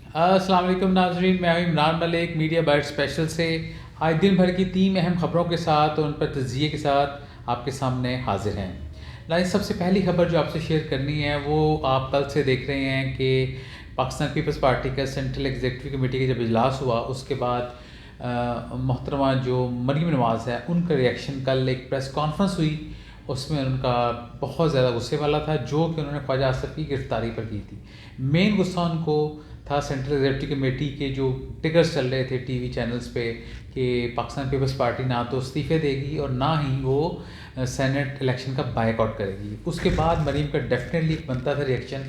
السلام علیکم ناظرین، میں ہوں عمران ملک میڈیا بائٹ اسپیشل سے۔ آج دن بھر کی 3 اہم خبروں کے ساتھ اور ان پر تجزیے کے ساتھ آپ کے سامنے حاضر ہیں۔ ناظرین، سب سے پہلی خبر جو آپ سے شیئر کرنی ہے وہ آپ کل سے دیکھ رہے ہیں کہ پاکستان پیپلز پارٹی کا سینٹرل ایگزیکٹو کمیٹی کا جب اجلاس ہوا اس کے بعد محترمہ جو مریم نواز ہے ان کا ریئیکشن، کل ایک پریس کانفرنس ہوئی، اس میں ان کا بہت زیادہ غصے والا تھا، جو کہ انہوں نے خواجہ آصف کی گرفتاری پر کی تھی۔ مین غصہ ان کو تھا سینٹرل ایگزیکٹو کمیٹی کے جو ٹکرز چل رہے تھے ٹی وی چینلز پہ کہ پاکستان پیپلز پارٹی نہ تو استعفے دے گی اور نہ ہی وہ سینٹ الیکشن کا بائیک آؤٹ کرے گی۔ اس کے بعد مریم کا ڈیفینیٹلی بنتا تھا ریئیکشن،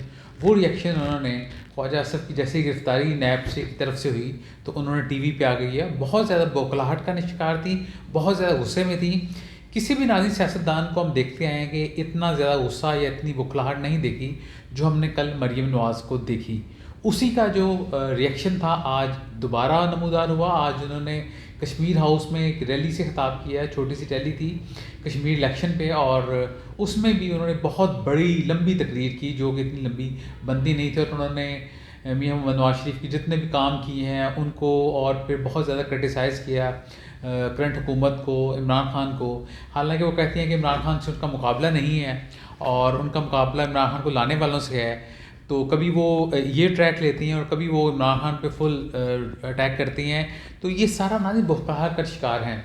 وہ ریئیکشن انہوں نے خواجہ آصف کی جیسے گرفتاری نیب سے کی طرف سے ہوئی تو انہوں نے ٹی وی پہ آ گئی ہے، بہت زیادہ بوکھلاہٹ کا شکار تھی، بہت زیادہ غصے میں تھی۔ کسی بھی ناظرین سیاستدان کو ہم دیکھتے آئے ہیں کہ اتنا زیادہ غصہ یا اتنی بوکھلاہٹ نہیں دیکھی جو ہم نے کل مریم نواز کو دیکھی۔ اسی کا جو ریئیکشن تھا آج دوبارہ نمودار ہوا۔ آج انہوں نے کشمیر ہاؤس میں ایک ریلی سے خطاب کیا، چھوٹی سی ریلی تھی کشمیر الیکشن پہ، اور اس میں بھی انہوں نے بہت بڑی لمبی تقریر کی جو کہ اتنی لمبی بنتی نہیں تھی، اور انہوں نے میاں محمد نواز شریف کی جتنے بھی کام کیے ہیں ان کو اور پھر بہت زیادہ کرٹیسائز کیا کرنٹ حکومت کو، عمران خان کو۔ حالانکہ وہ کہتی ہیں کہ عمران خان سے ان کا مقابلہ نہیں ہے اور ان کا مقابلہ عمران خان کو لانے والوں سے ہے، تو کبھی وہ یہ ٹریک لیتی ہیں اور کبھی وہ عمران خان پہ فل اٹیک کرتی ہیں، تو یہ سارا ناظرین بہکاہٹ کا شکار ہیں۔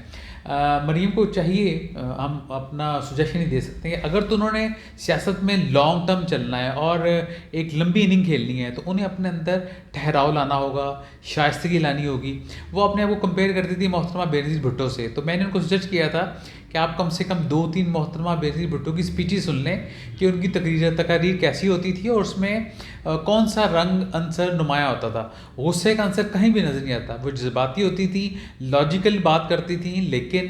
مریم کو چاہیے، ہم اپنا سجیشن ہی دے سکتے ہیں، اگر تو انہوں نے سیاست میں لانگ ٹرم چلنا ہے اور ایک لمبی اننگ کھیلنی ہے تو انہیں اپنے اندر ٹھہراؤ لانا ہوگا، شائستگی لانی ہوگی۔ وہ اپنے آپ کو کمپیئر کرتی تھی محترمہ بینظیر بھٹو سے، تو میں نے ان کو سجیسٹ کیا تھا کہ آپ کم سے کم 2-3 محترمہ بینظیر بھٹو کی اسپیچیں سن لیں کہ ان کی تقاریر کیسی ہوتی تھی اور اس میں کون سا رنگ عنصر نمایاں ہوتا تھا۔ غصے کا عنصر کہیں بھی نظر نہیں آتا، وہ جذباتی ہوتی تھی، لاجیکل بات کرتی تھیں، لیکن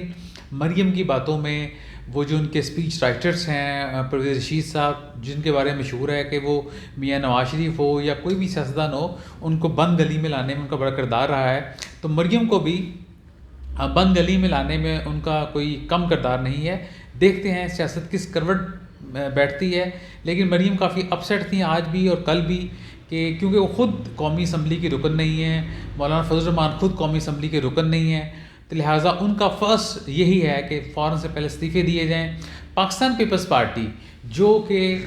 مریم کی باتوں میں وہ جو ان کے اسپیچ رائٹرز ہیں پرویز رشید صاحب، جن کے بارے میں مشہور ہے کہ وہ میاں نواز شریف ہو یا کوئی بھی سیاستدان ہو ان کو بند گلی میں لانے میں ان کا بڑا کردار رہا ہے، تو مریم کو بھی بند گلی میں لانے میں ان کا کوئی کم کردار نہیں ہے۔ دیکھتے ہیں سیاست کس کروٹ بیٹھتی ہے، لیکن مریم کافی اپسیٹ تھیں آج بھی اور کل بھی، کہ کیونکہ وہ خود قومی اسمبلی کی رکن نہیں ہیں، مولانا فضل الرحمان خود قومی اسمبلی کے رکن نہیں ہیں، تو لہٰذا ان کا فرسٹ یہی ہے کہ فوراً سے پہلے استعفے دیے جائیں۔ پاکستان پیپلز پارٹی جو کہ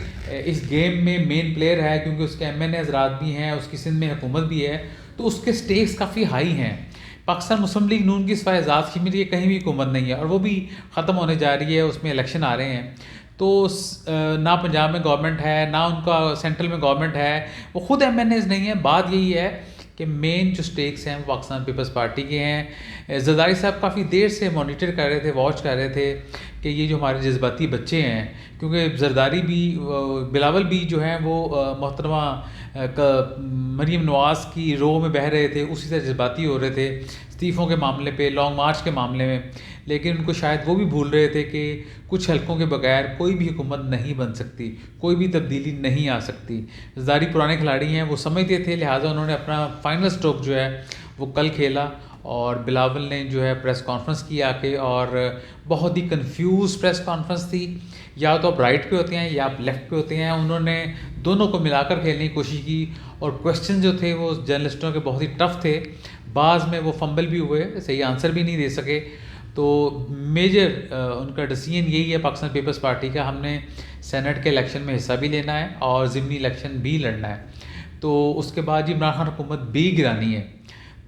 اس گیم میں مین پلیئر ہے کیونکہ اس کے ایم این اے حضرات بھی ہیں، اس کی سندھ میں حکومت بھی ہے، تو اس کے سٹیکس کافی ہائی ہیں۔ پاکستان مسلم لیگ نون کی سوائے ذات کی میری کہیں بھی حکومت نہیں ہے اور وہ بھی ختم ہونے جا رہی ہے، اس میں الیکشن آ رہے ہیں، تو نہ پنجاب میں گورنمنٹ ہے نہ ان کا سینٹرل میں گورنمنٹ ہے، وہ خود ایم این ایز نہیں ہیں۔ بات یہی ہے کہ مین جو سٹیکس ہیں وہ پاکستان پیپلز پارٹی کے ہیں۔ زرداری صاحب کافی دیر سے مانیٹر کر رہے تھے، واچ کر رہے تھے کہ یہ جو ہمارے جذباتی بچے ہیں، کیونکہ زرداری بھی بلاول بھی جو ہیں وہ محترمہ مریم نواز کی رو میں بہہ رہے تھے، اسی طرح جذباتی ہو رہے تھے استعفوں کے معاملے پہ، لانگ مارچ کے معاملے میں، لیکن ان کو شاید وہ بھی بھول رہے تھے کہ کچھ حلقوں کے بغیر کوئی بھی حکومت نہیں بن سکتی، کوئی بھی تبدیلی نہیں آ سکتی۔ زرداری پرانے کھلاڑی ہیں، وہ سمجھتے تھے، لہٰذا انہوں نے اپنا فائنل سٹروک جو ہے وہ کل کھیلا، اور بلاول نے جو ہے پریس کانفرنس کی آ کے، اور بہت ہی کنفیوز پریس کانفرنس تھی، یا تو آپ رائٹ پہ ہوتے ہیں یا آپ لیفٹ پہ ہوتے ہیں، انہوں نے دونوں کو ملا کر کھیلنے کی کوشش کی، اور کویسچن جو تھے وہ جرنلسٹوں کے بہت ہی ٹف تھے، بعض میں وہ فمبل بھی ہوئے، صحیح آنسر بھی نہیں دے سکے۔ تو میجر ان کا ڈیسیژن یہی ہے پاکستان پیپلز پارٹی کا، ہم نے سینٹ کے الیکشن میں حصہ بھی لینا ہے اور ضمنی الیکشن بھی لڑنا ہے، تو اس کے بعد عمران خان حکومت بھی گرانی ہے،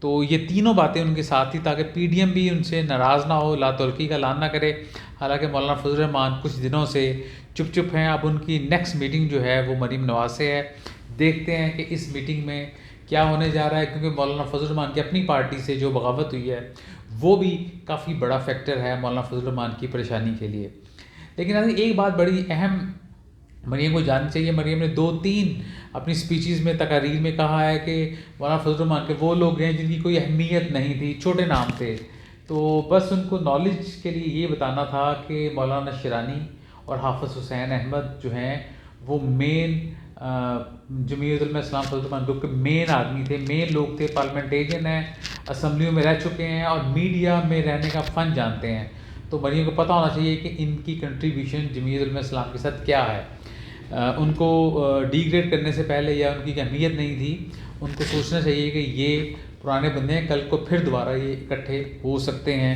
تو یہ تینوں باتیں ان کے ساتھ تھی تاکہ پی ڈی ایم بھی ان سے ناراض نہ ہو، لا ترکی کا اعلان نہ کرے۔ حالانکہ مولانا فضل الرحمان کچھ دنوں سے چپ چپ ہیں، اب ان کی نیکسٹ میٹنگ جو ہے وہ مریم نواز سے ہے، دیکھتے ہیں کہ اس میٹنگ میں کیا ہونے جا رہا ہے، کیونکہ مولانا فضل الرحمان کی اپنی پارٹی سے جو بغاوت ہوئی ہے وہ بھی کافی بڑا فیکٹر ہے مولانا فضل الرحمان کی پریشانی کے لیے۔ لیکن ایک بات بڑی اہم مریم کو جاننی چاہیے، مریم نے 2-3 اپنی سپیچز میں تقاریر میں کہا ہے کہ مولانا فضل الرحمان کے وہ لوگ ہیں جن کی کوئی اہمیت نہیں تھی، چھوٹے نام تھے، تو بس ان کو نالج کے لیے یہ بتانا تھا کہ مولانا شیرانی اور حافظ حسین احمد جو ہیں وہ مین جمعیت علماء اسلام فضل الرحمان گروپ کے مین آدمی تھے، مین لوگ تھے، پارلیمنٹیرین ہیں، اسمبلیوں میں رہ چکے ہیں اور میڈیا میں رہنے کا فن جانتے ہیں، تو مریم کو پتہ ہونا چاہیے کہ ان کی کنٹریبیوشن جمعیت علماء اسلام کے ساتھ کیا ہے۔ ان کو ڈی گریڈ کرنے سے پہلے یا ان کی اہمیت نہیں تھی، ان کو سوچنا چاہیے کہ یہ پرانے بندے ہیں، کل کو پھر دوبارہ یہ اکٹھے ہو سکتے ہیں۔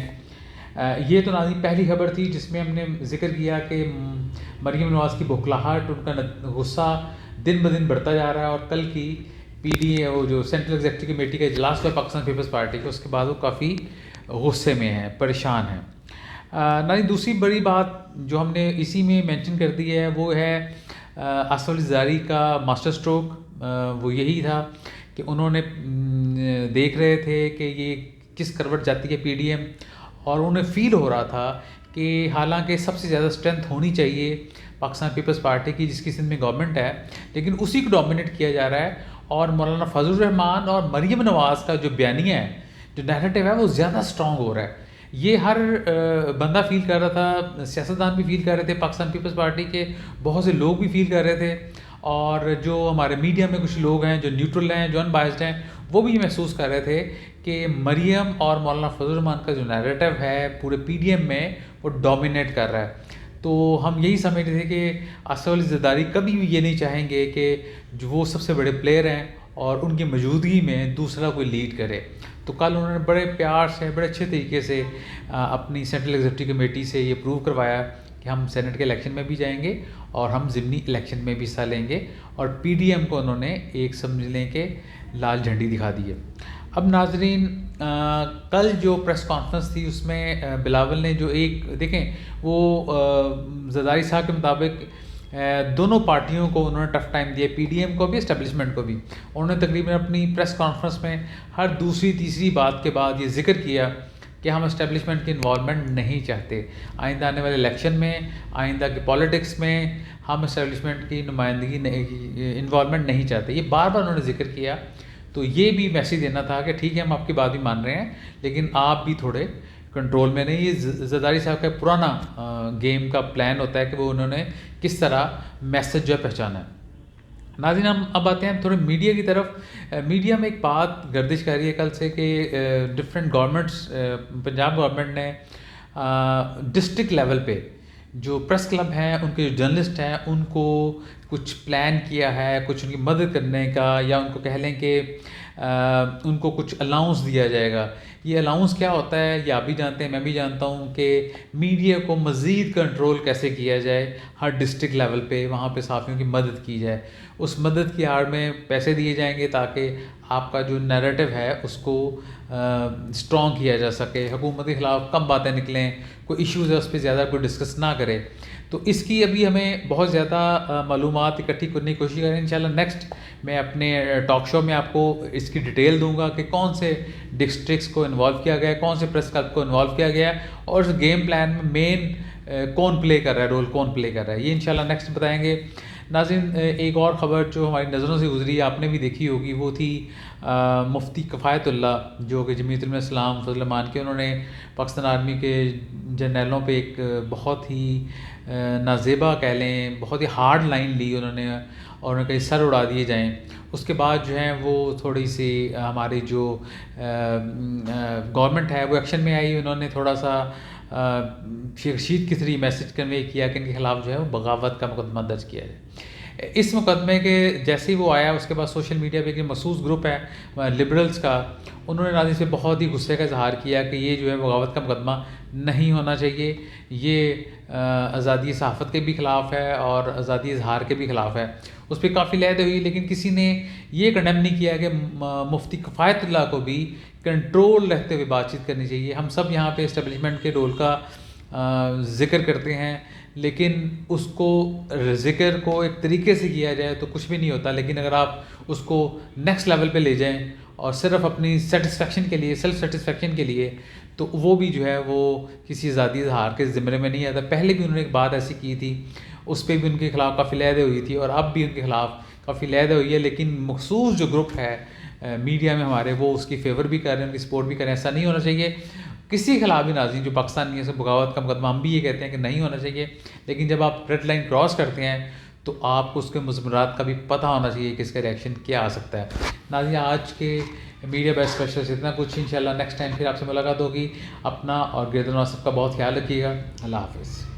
یہ تو ناظرین پہلی خبر تھی جس میں ہم نے ذکر کیا کہ مریم نواز کی بھوکلاہٹ، ان کا غصہ دن بدن بڑھتا جا رہا ہے، اور کل کی پی ڈی اے وہ جو سینٹرل ایگزیکٹو کمیٹی کا اجلاس ہوا پاکستان پیپلز پارٹی کا، اس کے بعد وہ کافی غصے میں ہیں، پریشان ہیں۔ ناظرین دوسری بڑی بات جو ہم نے اسی میں مینشن کر دی ہے وہ ہے آصف علی زرداری کا ماسٹر اسٹروک۔ وہ یہی تھا کہ انہوں نے دیکھ رہے تھے کہ یہ کس کروٹ جاتی ہے پی ڈی ایم، اور انہیں فیل ہو رہا تھا کہ حالانکہ سب سے زیادہ اسٹرینتھ ہونی چاہیے پاکستان پیپلز پارٹی کی جس کی سندھ میں گورنمنٹ ہے، لیکن اسی کو ڈومینیٹ کیا جا رہا ہے، اور مولانا فضل الرحمان اور مریم نواز کا جو بیانیہ ہے، جو نیریٹو ہے، وہ زیادہ اسٹرانگ ہو رہا ہے۔ یہ ہر بندہ فیل کر رہا تھا، سیاستدان بھی فیل کر رہے تھے، پاکستان پیپلز پارٹی کے بہت سے لوگ بھی فیل کر رہے تھے، اور جو ہمارے میڈیا میں کچھ لوگ ہیں جو نیوٹرل ہیں، جو ان بائسڈ ہیں، وہ بھی محسوس کر رہے تھے کہ مریم اور مولانا فضل الرحمان کا جو نیریٹو ہے پورے پی ڈی ایم میں وہ ڈومینیٹ کر رہا ہے۔ تو ہم یہی سمجھ رہے تھے کہ آصف علی زرداری کبھی بھی یہ نہیں چاہیں گے کہ جو وہ سب سے بڑے پلیئر ہیں اور ان کی موجودگی میں دوسرا کوئی لیڈ کرے۔ تو کل انہوں نے بڑے پیار سے، بڑے اچھے طریقے سے اپنی سینٹرل ایگزیکٹو کمیٹی سے یہ پروو کروایا کہ ہم سینٹ کے الیکشن میں بھی جائیں گے اور ہم ضمنی الیکشن میں بھی حصہ لیں گے، اور پی ڈی ایم کو انہوں نے ایک سمجھ لیں کہ لال جھنڈی دکھا دی ہے۔ اب ناظرین کل جو پریس کانفرنس تھی اس میں بلاول نے جو ایک دیکھیں وہ زرداری صاحب کے مطابق دونوں پارٹیوں کو انہوں نے ٹف ٹائم دیا، پی ڈی ایم کو بھی، اسٹیبلشمنٹ کو بھی۔ انہوں نے تقریباً اپنی پریس کانفرنس میں ہر دوسری تیسری بات کے بعد یہ ذکر کیا کہ ہم اسٹیبلشمنٹ کی انوالومنٹ نہیں چاہتے، آئندہ آنے والے الیکشن میں، آئندہ کے پالیٹکس میں ہم اسٹیبلشمنٹ کی نمائندگی انوالومنٹ نہیں چاہتے۔ یہ بار بار انہوں نے ذکر کیا، تو یہ بھی میسیج دینا تھا کہ ٹھیک ہے ہم آپ کی بات بھی مان رہے ہیں، لیکن آپ بھی تھوڑے کنٹرول میں نہیں۔ یہ زرداری صاحب کا پرانا گیم کا پلان ہوتا ہے کہ وہ انہوں نے کس طرح میسج جو ہے پہچانا ہے۔ ناظرین ہم اب آتے ہیں تھوڑے میڈیا کی طرف۔ میڈیا میں ایک بات گردش کر رہی ہے کل سے کہ ڈفرینٹ گورنمنٹس، پنجاب گورنمنٹ نے ڈسٹرکٹ لیول پہ جو پریس کلب ہیں، ان کے جو جرنلسٹ ہیں، ان کو کچھ پلان کیا ہے، کچھ ان کی مدد کرنے کا، یا ان کو کہہ لیں کہ ان کو کچھ الاؤنس دیا جائے گا۔ یہ الاؤنس کیا ہوتا ہے یہ آپ بھی جانتے ہیں، میں بھی جانتا ہوں، کہ میڈیا کو مزید کنٹرول کیسے کیا جائے ہر ڈسٹرکٹ لیول پہ، وہاں پہ صحافیوں کی مدد کی جائے، اس مدد کی آڑ میں پیسے دیے جائیں گے تاکہ آپ کا جو نیریٹو ہے اس کو اسٹرانگ کیا جا سکے، حکومت کے خلاف کم باتیں نکلیں، کوئی ایشوز ہے اس پہ زیادہ کوئی ڈسکس نہ کرے۔ تو اس کی ابھی ہمیں بہت زیادہ معلومات اکٹھی کرنے کی کوشش کریں۔ انشاءاللہ نیکسٹ میں اپنے ٹاک شو میں آپ کو اس کی ڈیٹیل دوں گا کہ کون سے ڈسٹرکٹس کو انوالو کیا گیا ہے، کون سے پریس کلب کو انوالو کیا گیا ہے، اور اس گیم پلان میں مین کون پلے کر رہا ہے، رول کون پلے کر رہا ہے، یہ انشاءاللہ نیکسٹ بتائیں گے۔ ناظرین ایک اور خبر جو ہماری نظروں سے گزری آپ نے بھی دیکھی ہوگی، وہ تھی مفتی کفایت اللہ جو کہ جمعیت علماء اسلام فضل الرحمان کے، انہوں نے پاکستان آرمی کے جرنیلوں پہ ایک بہت ہی نازیبا کہہ لیں، بہت ہی ہارڈ لائن لی انہوں نے، اور ان کے سر اڑا دیے جائیں۔ اس کے بعد جو ہیں وہ تھوڑی سی ہماری جو گورنمنٹ ہے وہ ایکشن میں آئی، انہوں نے تھوڑا سا شیخ رشید کے ذریعے میسج کنوے کیا کہ ان کے خلاف جو ہے وہ بغاوت کا مقدمہ درج کیا جائے۔ اس مقدمے کے جیسے ہی وہ آیا اس کے بعد سوشل میڈیا پہ ایک مخصوص گروپ ہے لبرلز کا، انہوں نے ناظرین سے بہت ہی غصے کا اظہار کیا کہ یہ جو ہے بغاوت کا مقدمہ نہیں ہونا چاہیے، یہ آزادی صحافت کے بھی خلاف ہے اور آزادی اظہار کے بھی خلاف ہے۔ اس پہ کافی لہد ہوئی، لیکن کسی نے یہ کنڈیم نہیں کیا کہ مفتی کفایت اللہ کو بھی کنٹرول رہتے ہوئے بات چیت کرنی چاہیے۔ ہم سب یہاں پہ اسٹیبلشمنٹ کے رول کا ذکر کرتے ہیں، لیکن اس کو ذکر کو ایک طریقے سے کیا جائے تو کچھ بھی نہیں ہوتا، لیکن اگر آپ اس کو نیکسٹ لیول پہ لے جائیں اور صرف اپنی سیٹسفیکشن کے لیے، سیلف سیٹسفیکشن کے لیے، تو وہ بھی جو ہے وہ کسی آزادی اظہار کے زمرے میں نہیں آتا۔ پہلے بھی انہوں نے ایک بات ایسی کی تھی، اس پہ بھی ان کے خلاف کافی لہدیں ہوئی تھی، اور اب بھی ان کے خلاف کافی لہدیں ہوئی ہے، لیکن مخصوص جو گروپ ہے میڈیا میں ہمارے، وہ اس کی فیور بھی کر رہے ہیں، ان کی سپورٹ بھی کر رہے ہیں۔ ایسا نہیں ہونا چاہیے کسی خلاف بھی ناظرین، جو پاکستانی ہے، سے بغاوت کا مقدمہ ہم بھی یہ کہتے ہیں کہ نہیں ہونا چاہیے، لیکن جب آپ ریڈ لائن کراس کرتے ہیں تو آپ کو اس کے مضمرات کا بھی پتہ ہونا چاہیے کہ اس کا ریئیکشن کیا آ سکتا ہے۔ ناظرین آج کے میڈیا بیس اسپیشل سے اتنا کچھ، انشاءاللہ نیکسٹ ٹائم پھر آپ سے ملاقات ہوگی۔ اپنا اور گرد نواز کا بہت خیال رکھیے گا۔ اللہ حافظ۔